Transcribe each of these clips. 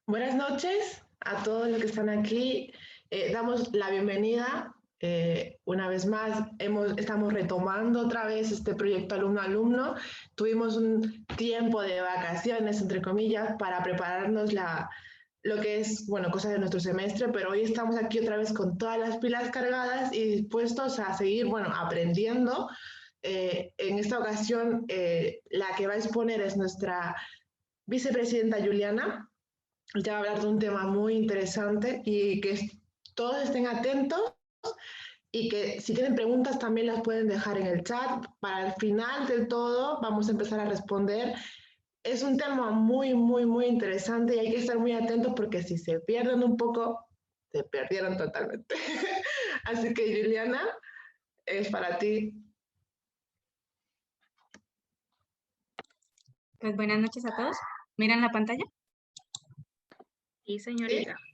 Buenas noches a todos los que están aquí. Damos la bienvenida. Una vez más, estamos retomando otra vez este proyecto alumno-alumno. Tuvimos un tiempo de vacaciones, entre comillas, para prepararnos lo que es, bueno, cosas de nuestro semestre, pero hoy estamos aquí otra vez con todas las pilas cargadas y dispuestos a seguir, bueno, aprendiendo. En esta ocasión, la que va a exponer es nuestra vicepresidenta Juliana. Ya va a hablar de un tema muy interesante y que todos estén atentos y que si tienen preguntas también las pueden dejar en el chat. Para el final del todo vamos a empezar a responder. Es un tema muy interesante y hay que estar muy atentos porque si se pierden un poco, se perdieron totalmente. Así que Juliana, es para ti. Pues buenas noches a todos. ¿Miran la pantalla? Sí, señorita. ¿Sí?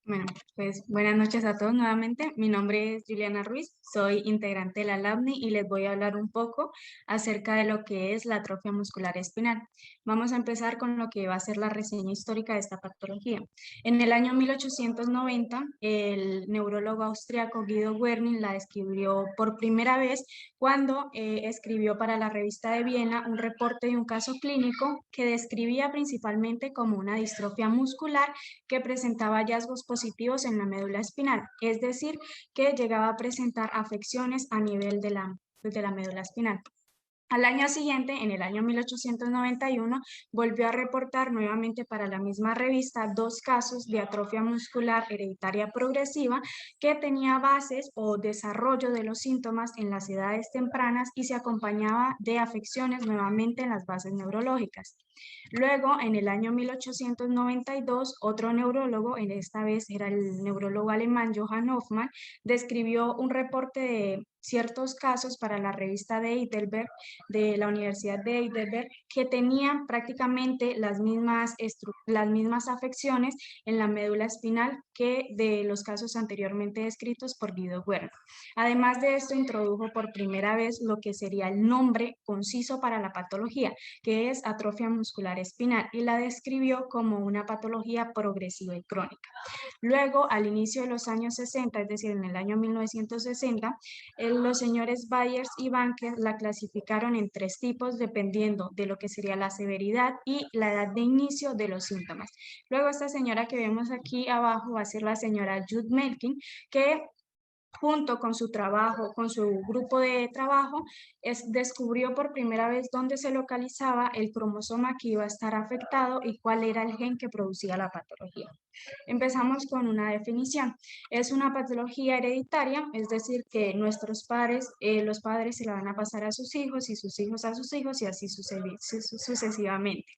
Bueno, pues buenas noches a todos nuevamente. Mi nombre es Juliana Ruiz, soy integrante de la LABNI y les voy a hablar un poco acerca de lo que es la atrofia muscular espinal. Vamos a empezar con lo que va a ser la reseña histórica de esta patología. En el año 1890, el neurólogo austriaco Guido Wernicke la describió por primera vez cuando escribió para la revista de Viena un reporte de un caso clínico que describía principalmente como una distrofia muscular que presentaba hallazgos positivos en la médula espinal, es decir, que llegaba a presentar afecciones a nivel de la médula espinal. Al año siguiente, en el año 1891, volvió a reportar nuevamente para la misma revista 2 casos de atrofia muscular hereditaria progresiva que tenía bases o desarrollo de los síntomas en las edades tempranas y se acompañaba de afecciones nuevamente en las bases neurológicas. Luego, en el año 1892, otro neurólogo, en esta vez era el neurólogo alemán Johann Hoffmann, describió un reporte de ciertos casos para la revista de Heidelberg, de la Universidad de Heidelberg, que tenían prácticamente las mismas afecciones en la médula espinal que de los casos anteriormente descritos por Guido Wernicke. Además de esto, introdujo por primera vez lo que sería el nombre conciso para la patología, que es atrofia muscular espinal, y la describió como una patología progresiva y crónica. Luego, al inicio de los años 60, es decir, en el año 1960, los señores Byers y Banker la clasificaron en 3 tipos dependiendo de lo que sería la severidad y la edad de inicio de los síntomas. Luego, esta señora que vemos aquí abajo va a ser la señora Jude Melkin, que junto con su trabajo, con su grupo de trabajo, descubrió por primera vez dónde se localizaba el cromosoma que iba a estar afectado y cuál era el gen que producía la patología. Empezamos con una definición. Es una patología hereditaria, es decir, que nuestros padres, los padres se la van a pasar a sus hijos y sus hijos a sus hijos y así sucesivamente.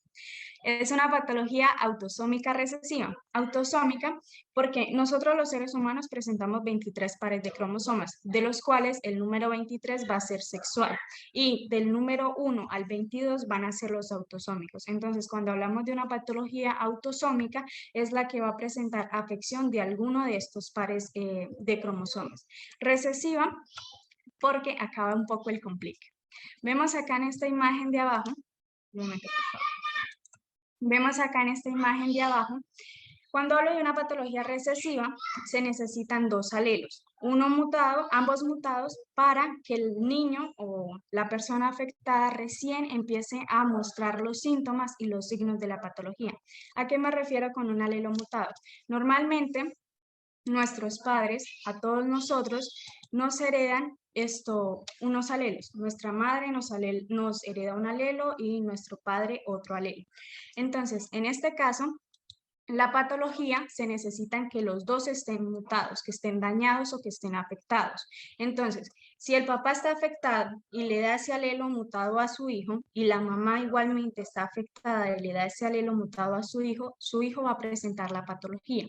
Es una patología autosómica recesiva. Autosómica porque nosotros los seres humanos presentamos 23 pares de cromosomas, de los cuales el número 23 va a ser sexual y del número 1 al 22 van a ser los autosómicos. Entonces, cuando hablamos de una patología autosómica, es la que va a presentar afección de alguno de estos pares de cromosomas. Recesiva porque acaba un poco el complique. Vemos acá en esta imagen de abajo, un momento, por favor. Vemos acá en esta imagen de abajo, cuando hablo de una patología recesiva, se necesitan 2 alelos, ambos mutados para que el niño o la persona afectada recién empiece a mostrar los síntomas y los signos de la patología. ¿A qué me refiero con un alelo mutado? Normalmente, nuestros padres, a todos nosotros, nos heredan unos alelos. Nuestra madre nos hereda un alelo y nuestro padre otro alelo. Entonces, en este caso, la patología se necesitan que los dos estén mutados, que estén dañados o que estén afectados. Entonces, si el papá está afectado y le da ese alelo mutado a su hijo y la mamá igualmente está afectada y le da ese alelo mutado a su hijo va a presentar la patología.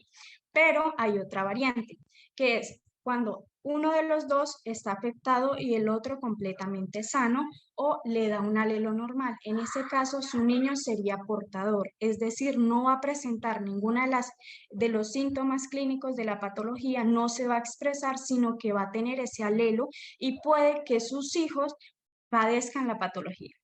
Pero hay otra variante, que es cuando uno de los dos está afectado y el otro completamente sano o le da un alelo normal. En ese caso, su niño sería portador, es decir, no va a presentar ninguna de los síntomas clínicos de la patología, no se va a expresar, sino que va a tener ese alelo y puede que sus hijos padezcan la patología.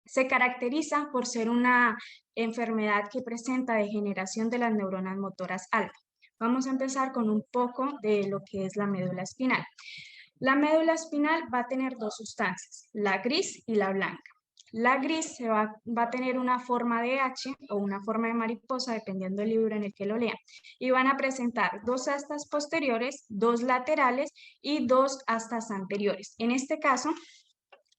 Se caracteriza por ser una enfermedad que presenta degeneración de las neuronas motoras alfa. Vamos a empezar con un poco de lo que es la médula espinal. La médula espinal va a tener dos sustancias, la gris y la blanca. La gris va a tener una forma de H o una forma de mariposa, dependiendo del libro en el que lo lean, y van a presentar dos astas posteriores, dos laterales y dos astas anteriores. En este caso,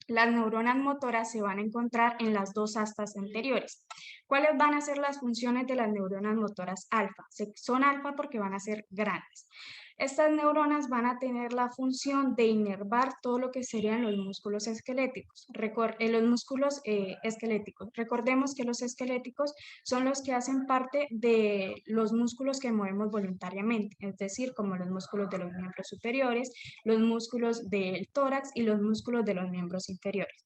las neuronas motoras se van a encontrar en las dos astas anteriores. ¿Cuáles van a ser las funciones de las neuronas motoras alfa? Son alfa porque van a ser grandes. Estas neuronas van a tener la función de inervar todo lo que serían los músculos esqueléticos. Recordemos que los esqueléticos son los que hacen parte de los músculos que movemos voluntariamente, es decir, como los músculos de los miembros superiores, los músculos del tórax y los músculos de los miembros inferiores.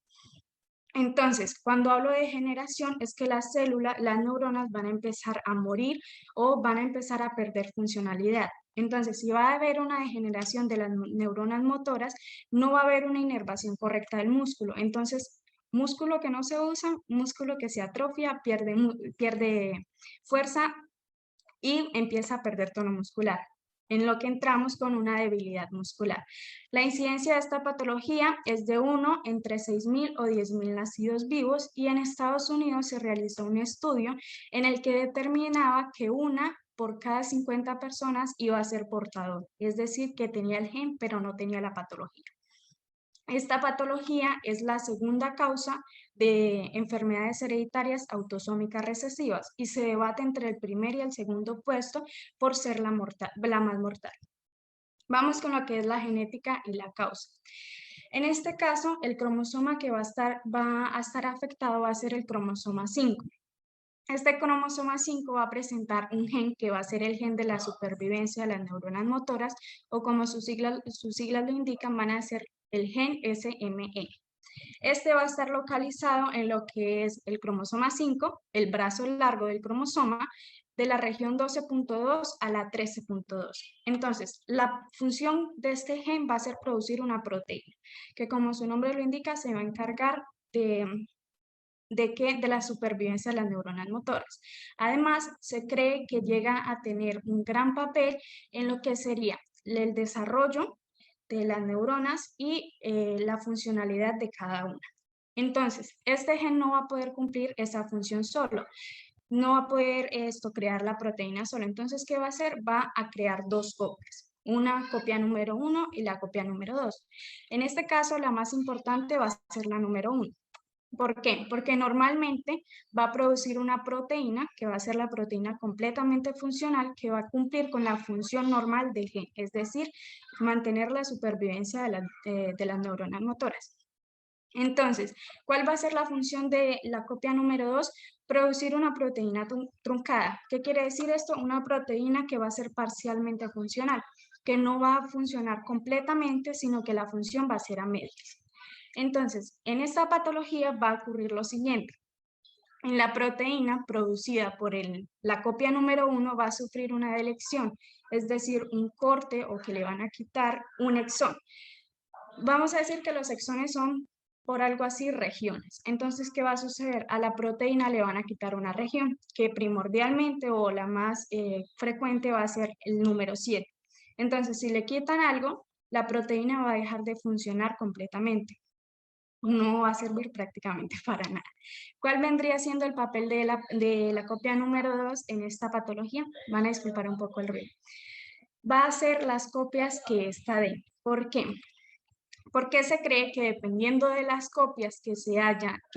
Entonces, cuando hablo de degeneración es que las neuronas van a empezar a morir o van a empezar a perder funcionalidad. Entonces, si va a haber una degeneración de las neuronas motoras, no va a haber una inervación correcta del músculo. Entonces, músculo que no se usa, músculo que se atrofia, pierde fuerza y empieza a perder tono muscular, en lo que entramos con una debilidad muscular. La incidencia de esta patología es de 1 entre 6.000 o 10.000 nacidos vivos, y en Estados Unidos se realizó un estudio en el que determinaba que una por cada 50 personas iba a ser portador, es decir, que tenía el gen pero no tenía la patología. Esta patología es la segunda causa de enfermedades hereditarias autosómicas recesivas y se debate entre el primer y el segundo puesto por ser la más mortal. Vamos con lo que es la genética y la causa. En este caso, el cromosoma que va a estar afectado va a ser el cromosoma 5. Este cromosoma 5 va a presentar un gen que va a ser el gen de la supervivencia de las neuronas motoras, o como sus siglas lo indican, van a ser el gen SME. Este va a estar localizado en lo que es el cromosoma 5, el brazo largo del cromosoma, de la región 12.2 a la 13.2. Entonces, la función de este gen va a ser producir una proteína, que como su nombre lo indica, se va a encargar de la supervivencia de las neuronas motoras. Además, se cree que llega a tener un gran papel en lo que sería el desarrollo de las neuronas y la funcionalidad de cada una. Entonces, este gen no va a poder cumplir esa función solo, no va a poder crear la proteína solo. Entonces, ¿qué va a hacer? Va a crear dos copias, una copia número 1 y la copia número 2. En este caso, la más importante va a ser la número 1. ¿Por qué? Porque normalmente va a producir una proteína que va a ser la proteína completamente funcional, que va a cumplir con la función normal del gen, es decir, mantener la supervivencia de las neuronas motoras. Entonces, ¿cuál va a ser la función de la copia número 2? Producir una proteína truncada. ¿Qué quiere decir esto? Una proteína que va a ser parcialmente funcional, que no va a funcionar completamente, sino que la función va a ser a medias. Entonces, en esta patología va a ocurrir lo siguiente. En la proteína producida por la copia número 1 va a sufrir una delección, es decir, un corte o que le van a quitar un exón. Vamos a decir que los exones son, por algo así, regiones. Entonces, ¿qué va a suceder? A la proteína le van a quitar una región, que primordialmente o la más frecuente va a ser el número 7. Entonces, si le quitan algo, la proteína va a dejar de funcionar completamente. No va a servir prácticamente para nada. ¿Cuál vendría siendo el papel de la copia número 2 en esta patología? Van a disculpar un poco el ruido. Va a ser las copias que está dentro. ¿Por qué? Porque se cree que dependiendo de las copias que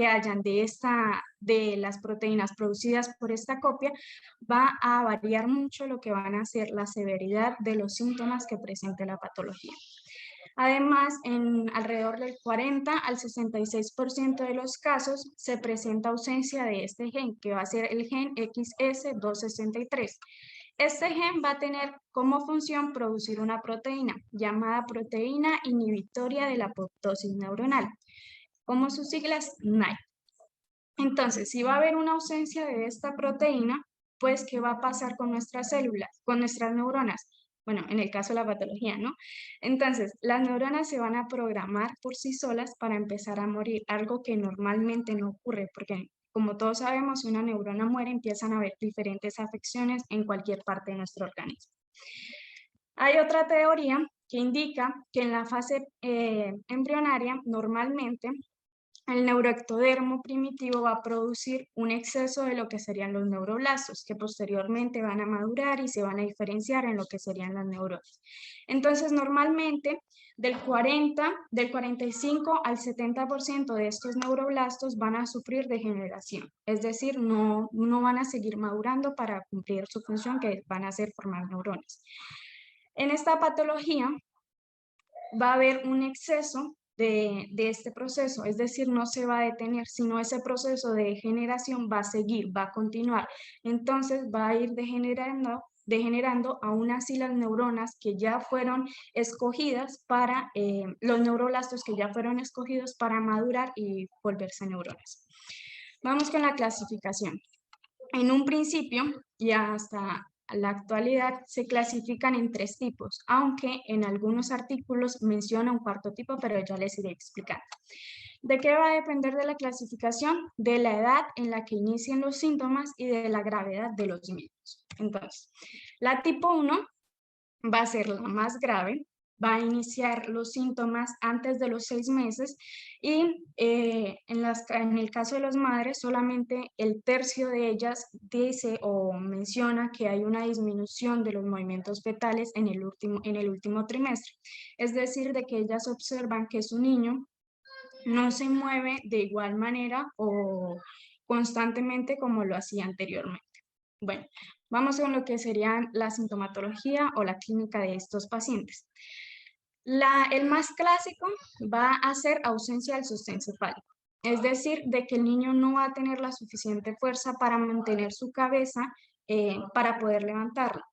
hayan de las proteínas producidas por esta copia, va a variar mucho lo que van a ser la severidad de los síntomas que presente la patología. Además, en alrededor del 40 al 66% de los casos se presenta ausencia de este gen, que va a ser el gen XS263. Este gen va a tener como función producir una proteína llamada proteína inhibitoria de la apoptosis neuronal, como sus siglas NAI. Entonces, si va a haber una ausencia de esta proteína, pues, ¿qué va a pasar con nuestras células, con nuestras neuronas? Bueno, en el caso de la patología, ¿no? Entonces, las neuronas se van a programar por sí solas para empezar a morir, algo que normalmente no ocurre, porque como todos sabemos, si una neurona muere, empiezan a haber diferentes afecciones en cualquier parte de nuestro organismo. Hay otra teoría que indica que en la fase embrionaria, normalmente, el neuroectodermo primitivo va a producir un exceso de lo que serían los neuroblastos, que posteriormente van a madurar y se van a diferenciar en lo que serían las neuronas. Entonces, normalmente, del 45 al 70% de estos neuroblastos van a sufrir degeneración, es decir, no van a seguir madurando para cumplir su función, que van a ser formar neuronas. En esta patología va a haber un exceso de este proceso, es decir, no se va a detener, sino ese proceso de degeneración va a seguir, va a continuar. Entonces va a ir degenerando aún así las neuronas que ya fueron escogidas para, los neuroblastos que ya fueron escogidos para madurar y volverse neuronas. Vamos con la clasificación. En un principio y hasta la actualidad se clasifican en 3 tipos, aunque en algunos artículos menciona un 4º tipo, pero ya les iré explicando. ¿De qué va a depender de la clasificación? De la edad en la que inicien los síntomas y de la gravedad de los mismos. Entonces, la tipo 1 va a ser la más grave, va a iniciar los síntomas antes de los 6 meses y en el caso de las madres solamente el tercio de ellas dice o menciona que hay una disminución de los movimientos fetales en el último trimestre. Es decir, de que ellas observan que su niño no se mueve de igual manera o constantemente como lo hacía anteriormente. Bueno, vamos con lo que serían la sintomatología o la clínica de estos pacientes. El más clásico va a ser ausencia del sostén cefálico, es decir, de que el niño no va a tener la suficiente fuerza para mantener su cabeza para poder levantarla.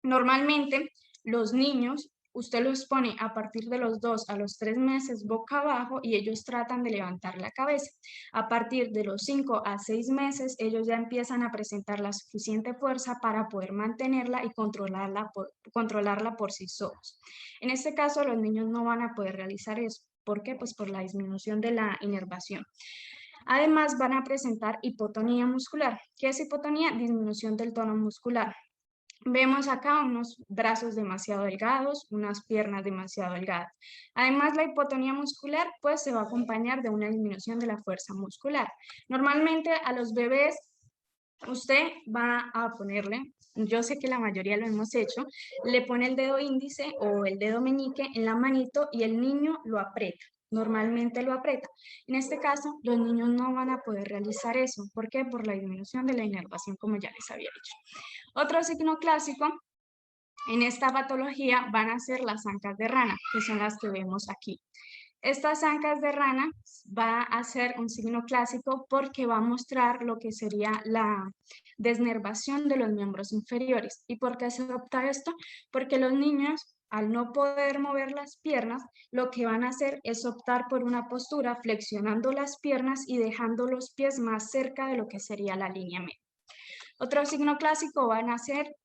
Normalmente, los niños, usted los pone a partir de los 2 a los 3 meses boca abajo y ellos tratan de levantar la cabeza. A partir de los 5 a 6 meses, ellos ya empiezan a presentar la suficiente fuerza para poder mantenerla y controlarla por sí solos. En este caso, los niños no van a poder realizar eso. ¿Por qué? Pues por la disminución de la inervación. Además, van a presentar hipotonía muscular. ¿Qué es hipotonía? Disminución del tono muscular. Vemos acá unos brazos demasiado delgados, unas piernas demasiado delgadas. Además, la hipotonía muscular pues se va a acompañar de una disminución de la fuerza muscular. Normalmente a los bebés usted va a ponerle, yo sé que la mayoría lo hemos hecho, le pone el dedo índice o el dedo meñique en la manito y el niño lo aprieta. Normalmente lo aprieta. En este caso, los niños no van a poder realizar eso. ¿Por qué? Por la disminución de la inervación, como ya les había dicho. Otro signo clásico en esta patología van a ser las ancas de rana, que son las que vemos aquí. Estas ancas de rana va a ser un signo clásico porque va a mostrar lo que sería la desnervación de los miembros inferiores. ¿Y por qué se adopta esto? Porque los niños, al no poder mover las piernas, lo que van a hacer es optar por una postura flexionando las piernas y dejando los pies más cerca de lo que sería la línea media. Otro signo clásico van a ser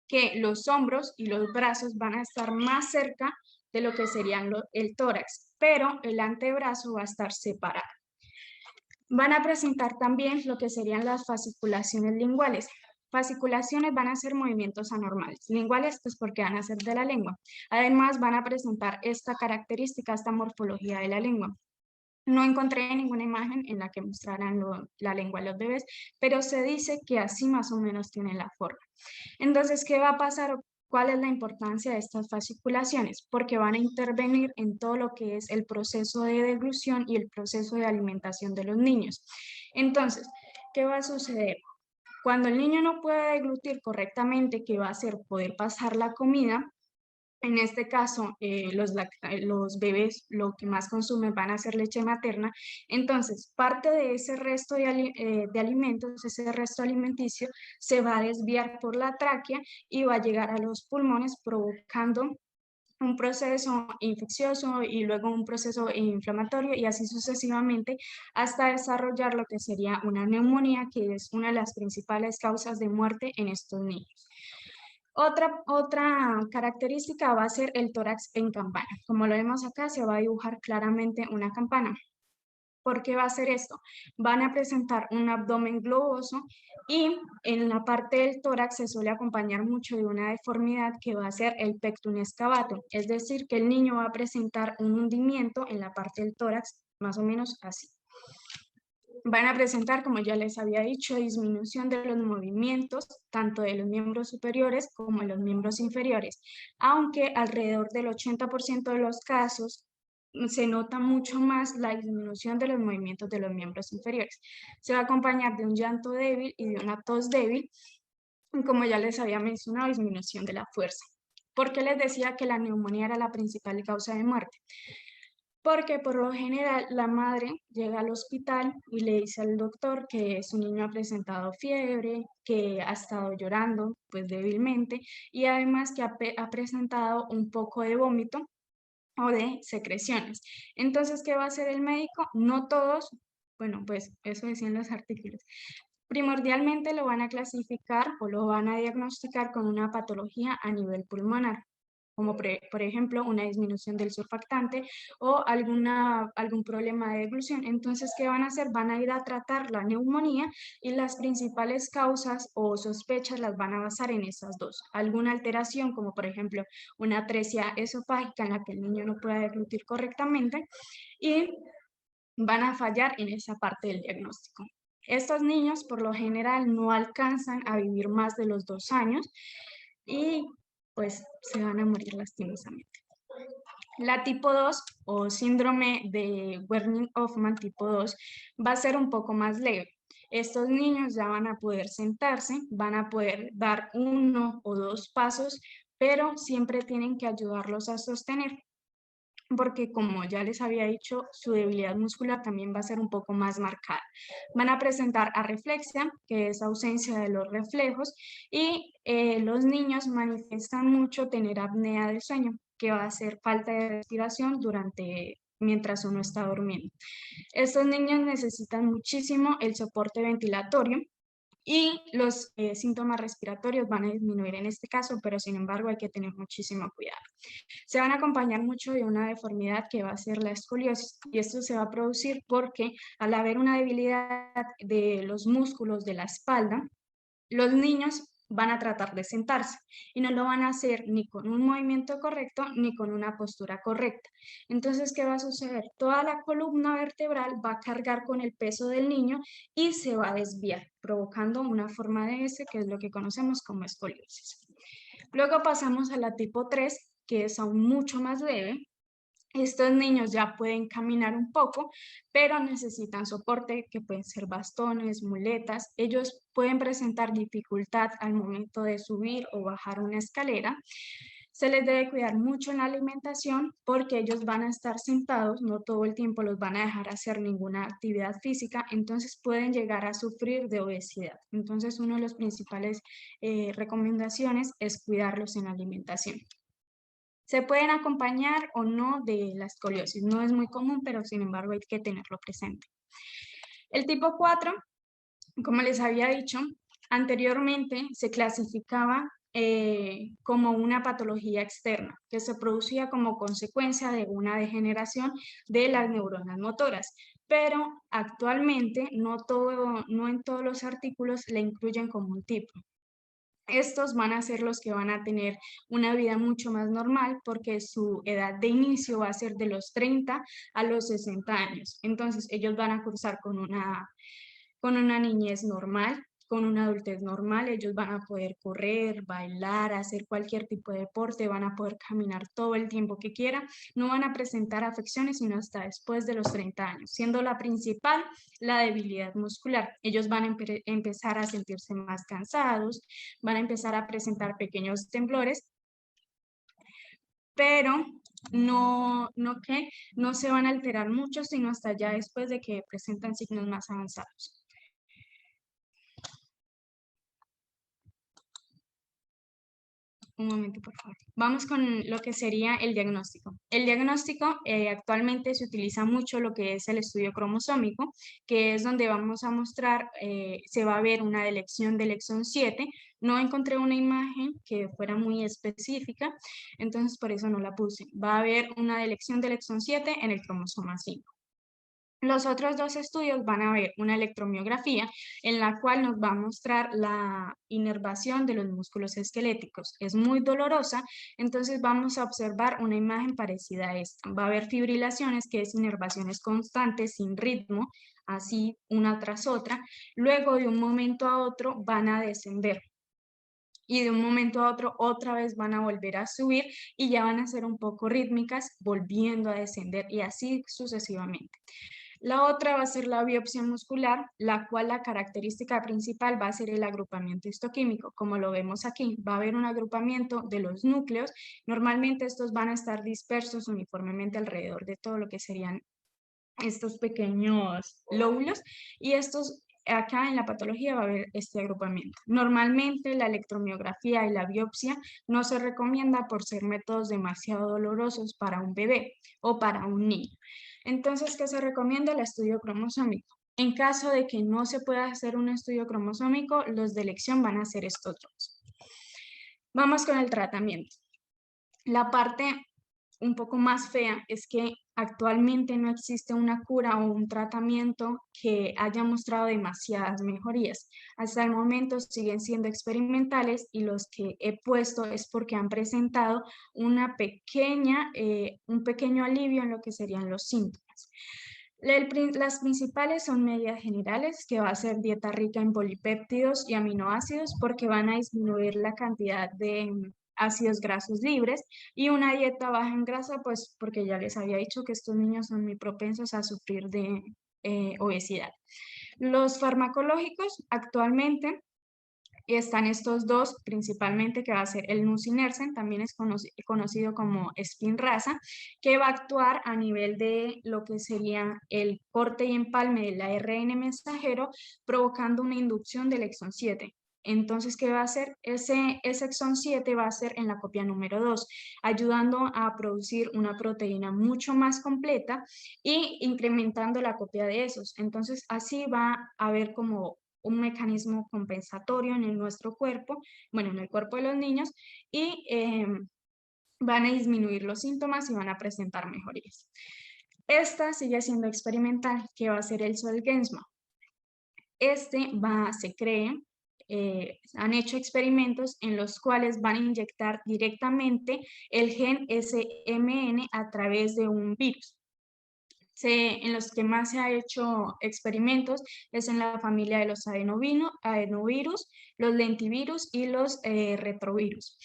que los hombros y los brazos van a estar más cerca de lo que serían el tórax, pero el antebrazo va a estar separado. Van a presentar también lo que serían las fasciculaciones linguales. Fasciculaciones van a ser movimientos anormales. Linguales, pues porque van a ser de la lengua. Además, van a presentar esta característica, esta morfología de la lengua. No encontré ninguna imagen en la que mostraran la lengua de los bebés, pero se dice que así más o menos tiene la forma. Entonces, ¿qué va a pasar? ¿Cuál es la importancia de estas fasciculaciones? Porque van a intervenir en todo lo que es el proceso de deglución y el proceso de alimentación de los niños. Entonces, ¿qué va a suceder? Cuando el niño no puede deglutir correctamente, ¿qué va a hacer? Poder pasar la comida. En este caso, los bebés lo que más consumen van a ser leche materna. Entonces, parte de ese resto de alimentos, ese resto alimenticio, se va a desviar por la tráquea y va a llegar a los pulmones provocando un proceso infeccioso y luego un proceso inflamatorio y así sucesivamente hasta desarrollar lo que sería una neumonía, que es una de las principales causas de muerte en estos niños. Otra característica va a ser el tórax en campana. Como lo vemos acá, se va a dibujar claramente una campana. ¿Por qué va a ser esto? Van a presentar un abdomen globoso y en la parte del tórax se suele acompañar mucho de una deformidad que va a ser el pectum excavatum, es decir, que el niño va a presentar un hundimiento en la parte del tórax, más o menos así. Van a presentar, como ya les había dicho, disminución de los movimientos, tanto de los miembros superiores como de los miembros inferiores, aunque alrededor del 80% de los casos se nota mucho más la disminución de los movimientos de los miembros inferiores. Se va a acompañar de un llanto débil y de una tos débil, y como ya les había mencionado, disminución de la fuerza. ¿Por qué les decía que la neumonía era la principal causa de muerte? Porque por lo general la madre llega al hospital y le dice al doctor que su niño ha presentado fiebre, que ha estado llorando pues débilmente y además que ha presentado un poco de vómito o de secreciones. Entonces, ¿qué va a hacer el médico? No todos, bueno, pues eso decían los artículos. Primordialmente lo van a clasificar o lo van a diagnosticar con una patología a nivel pulmonar, como por ejemplo una disminución del surfactante o algún problema de deglución. Entonces, ¿qué van a hacer? Van a ir a tratar la neumonía y las principales causas o sospechas las van a basar en esas dos. Alguna alteración, como por ejemplo una atresia esofágica en la que el niño no pueda deglutir correctamente y van a fallar en esa parte del diagnóstico. Estos niños por lo general no alcanzan a vivir más de los 2 años y pues se van a morir lastimosamente. La tipo 2 o síndrome de Wernicke-Hoffmann tipo 2 va a ser un poco más leve. Estos niños ya van a poder sentarse, van a poder dar 1 o 2 pasos, pero siempre tienen que ayudarlos a sostener, porque como ya les había dicho, su debilidad muscular también va a ser un poco más marcada. Van a presentar arreflexia, que es ausencia de los reflejos, y los niños manifiestan mucho tener apnea del sueño, que va a ser falta de respiración mientras uno está durmiendo. Estos niños necesitan muchísimo el soporte ventilatorio, y los síntomas respiratorios van a disminuir en este caso, pero sin embargo hay que tener muchísimo cuidado. Se van a acompañar mucho de una deformidad que va a ser la escoliosis, y esto se va a producir porque al haber una debilidad de los músculos de la espalda, los niños van a tratar de sentarse y no lo van a hacer ni con un movimiento correcto ni con una postura correcta. Entonces, ¿qué va a suceder? Toda la columna vertebral va a cargar con el peso del niño y se va a desviar, provocando una forma de S, que es lo que conocemos como escoliosis. Luego pasamos a la tipo 3, que es aún mucho más leve. Estos niños ya pueden caminar un poco, pero necesitan soporte, que pueden ser bastones, muletas. Ellos pueden presentar dificultad al momento de subir o bajar una escalera. Se les debe cuidar mucho en la alimentación porque ellos van a estar sentados, no todo el tiempo los van a dejar hacer ninguna actividad física, entonces pueden llegar a sufrir de obesidad. Entonces, una de las principales recomendaciones es cuidarlos en la alimentación. Se pueden acompañar o no de la escoliosis. No es muy común, pero sin embargo hay que tenerlo presente. El tipo 4, como les había dicho, anteriormente se clasificaba como una patología externa que se producía como consecuencia de una degeneración de las neuronas motoras, pero actualmente no en todos los artículos la incluyen como un tipo. Estos van a ser los que van a tener una vida mucho más normal porque su edad de inicio va a ser de los 30 a los 60 años. Entonces, ellos van a cursar con una niñez normal, con una adultez normal. Ellos van a poder correr, bailar, hacer cualquier tipo de deporte, van a poder caminar todo el tiempo que quieran. No van a presentar afecciones sino hasta después de los 30 años, siendo la principal la debilidad muscular. Ellos van a empezar a sentirse más cansados, van a empezar a presentar pequeños temblores, pero no se van a alterar mucho, sino hasta ya después de que presentan signos más avanzados. Un momento, por favor. Vamos con lo que sería el diagnóstico. El diagnóstico actualmente se utiliza mucho lo que es el estudio cromosómico, que es donde vamos a mostrar, se va a ver una delección del exón 7. No encontré una imagen que fuera muy específica, entonces por eso no la puse. Va a haber una delección del exón 7 en el cromosoma 5. Los otros dos estudios van a ver una electromiografía en la cual nos va a mostrar la inervación de los músculos esqueléticos. Es muy dolorosa, entonces vamos a observar una imagen parecida a esta. Va a haber fibrilaciones, que es inervaciones constantes, sin ritmo, así una tras otra. Luego de un momento a otro van a descender. Y de un momento a otro otra vez van a volver a subir y ya van a ser un poco rítmicas, volviendo a descender y así sucesivamente. La otra va a ser la biopsia muscular, la cual la característica principal va a ser el agrupamiento histoquímico. Como lo vemos aquí, va a haber un agrupamiento de los núcleos. Normalmente estos van a estar dispersos uniformemente alrededor de todo lo que serían estos pequeños lóbulos y estos acá en la patología va a haber este agrupamiento. Normalmente la electromiografía y la biopsia no se recomienda por ser métodos demasiado dolorosos para un bebé o para un niño. Entonces, ¿qué se recomienda? El estudio cromosómico. En caso de que no se pueda hacer un estudio cromosómico, los de elección van a ser estos dos. Vamos con el tratamiento. La parte un poco más fea es que actualmente no existe una cura o un tratamiento que haya mostrado demasiadas mejorías. Hasta el momento siguen siendo experimentales y los que he puesto es porque han presentado un pequeño alivio en lo que serían los síntomas. Las principales son medidas generales, que va a ser dieta rica en polipéptidos y aminoácidos, porque van a disminuir la cantidad de ácidos grasos libres, y una dieta baja en grasa, pues porque ya les había dicho que estos niños son muy propensos a sufrir de obesidad. Los farmacológicos actualmente están estos dos principalmente, que va a ser el nusinersen, también es conocido como Spinraza, que va a actuar a nivel de lo que sería el corte y empalme del ARN mensajero, provocando una inducción del exón 7. Entonces, ¿qué va a hacer? Ese exón 7 va a ser en la copia número 2, ayudando a producir una proteína mucho más completa y incrementando la copia de esos. Entonces, así va a haber como un mecanismo compensatorio en nuestro cuerpo, bueno, en el cuerpo de los niños, y van a disminuir los síntomas y van a presentar mejorías. Esta sigue siendo experimental, que va a ser el Zolgensma. Se cree, han hecho experimentos en los cuales van a inyectar directamente el gen SMN a través de un virus. En los que más se ha hecho experimentos es en la familia de los adenovirus, los lentivirus y los retrovirus.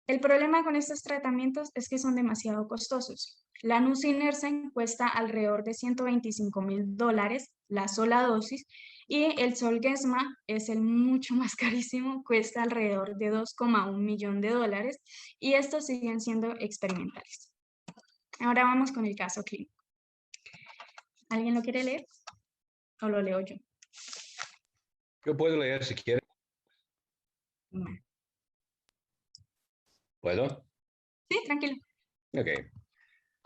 El problema con estos tratamientos es que son demasiado costosos. La nusinersen cuesta alrededor de $125,000 la sola dosis, y el Zolgensma es el mucho más carísimo, cuesta alrededor de $2,1 millones, y estos siguen siendo experimentales. Ahora vamos con el caso clínico. ¿Alguien lo quiere leer? ¿O lo leo yo? Yo puedo leer si quiere. ¿Puedo? Sí, tranquilo. Ok.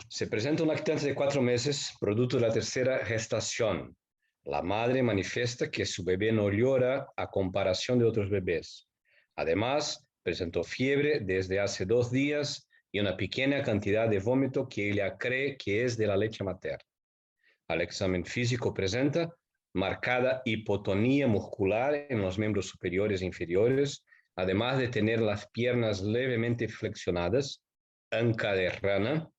Se presenta un lactante de 4 meses, producto de la tercera gestación. La madre manifiesta que su bebé no llora a comparación de otros bebés. Además, presentó fiebre desde hace 2 días y una pequeña cantidad de vómito que ella cree que es de la leche materna. Al examen físico presenta marcada hipotonía muscular en los miembros superiores e inferiores, además de tener las piernas levemente flexionadas, anca de rana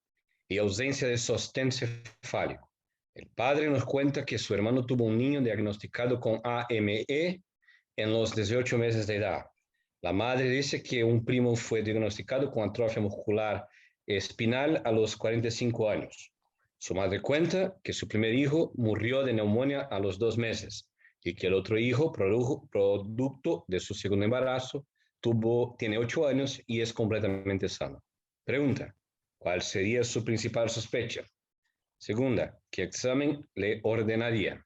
y ausencia de sostén cefálico. El padre nos cuenta que su hermano tuvo un niño diagnosticado con AME en los 18 meses de edad. La madre dice que un primo fue diagnosticado con atrofia muscular espinal a los 45 años. Su madre cuenta que su primer hijo murió de neumonía a los 2 meses y que el otro hijo, producto de su segundo embarazo, tiene 8 años y es completamente sano. Pregunta, ¿cuál sería su principal sospecha? Segunda, ¿qué examen le ordenaría?